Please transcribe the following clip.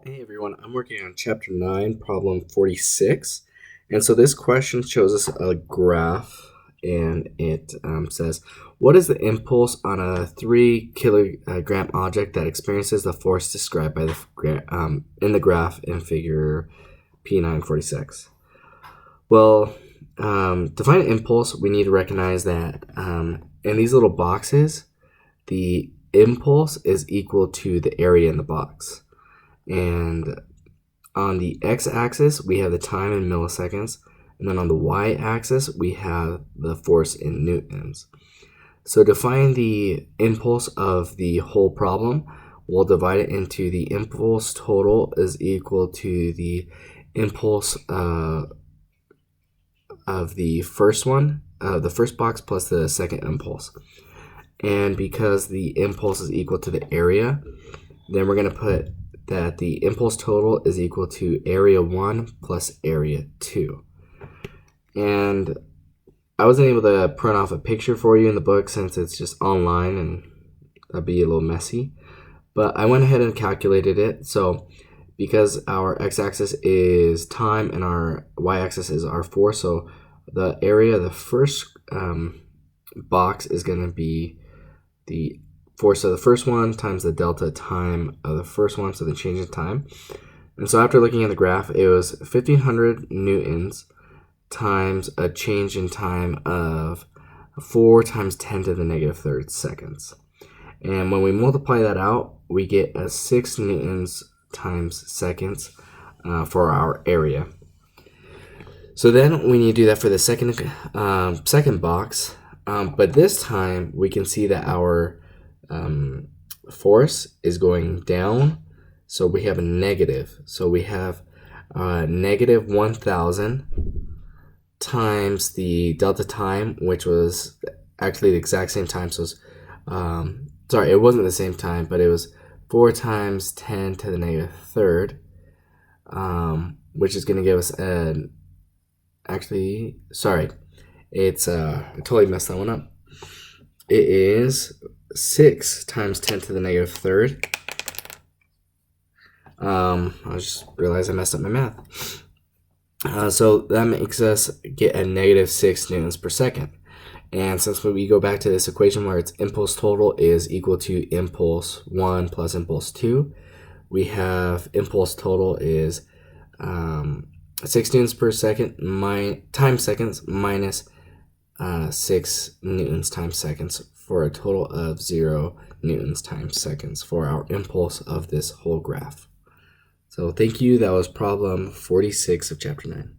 Hey everyone, I'm working on chapter 9, problem 46. And so this question shows us a graph and it says, what is the impulse on a 3 kilogram object that experiences the force described by in the graph in figure P946? Well, to find an impulse, we need to recognize that in these little boxes, the impulse is equal to the area in the box. And on the x-axis, we have the time in milliseconds. And then on the y-axis, we have the force in newtons. So to find the impulse of the whole problem, we'll divide it into the impulse total is equal to the impulse of the first one, the first box plus the second impulse. And because the impulse is equal to the area, then we're going to put that the impulse total is equal to area 1 plus area 2. And I wasn't able to print off a picture for you in the book since it's just online and that'd be a little messy. But I went ahead and calculated it. So because our x-axis is time and our y-axis is our force, so the area of the first box is going to be the force of the first one times the delta time of the first one, so the change in time. And so after looking at the graph, it was 1500 newtons times a change in time of 4 times 10 to the negative third seconds. And when we multiply that out, we get a 6 newtons times seconds for our area. So then we need to do that for the second box, but this time we can see that our force is going down, so we have a negative. So we have negative 1000 times the delta time, which was actually the exact same time. So it was, sorry, it wasn't the same time, but it was 4 times 10 to the negative third, which is going to give us an, actually, sorry, it's, I totally messed that one up. It is 6 times 10 to the negative third. I just realized I messed up my math. So that makes us get a negative 6 newtons per second. And since we go back to this equation where its impulse total is equal to impulse 1 plus impulse 2, we have impulse total is 6 newtons per second times seconds minus 6 newtons times seconds, for a total of 0 newtons times seconds for our impulse of this whole graph. So thank you. That was problem 46 of chapter 9.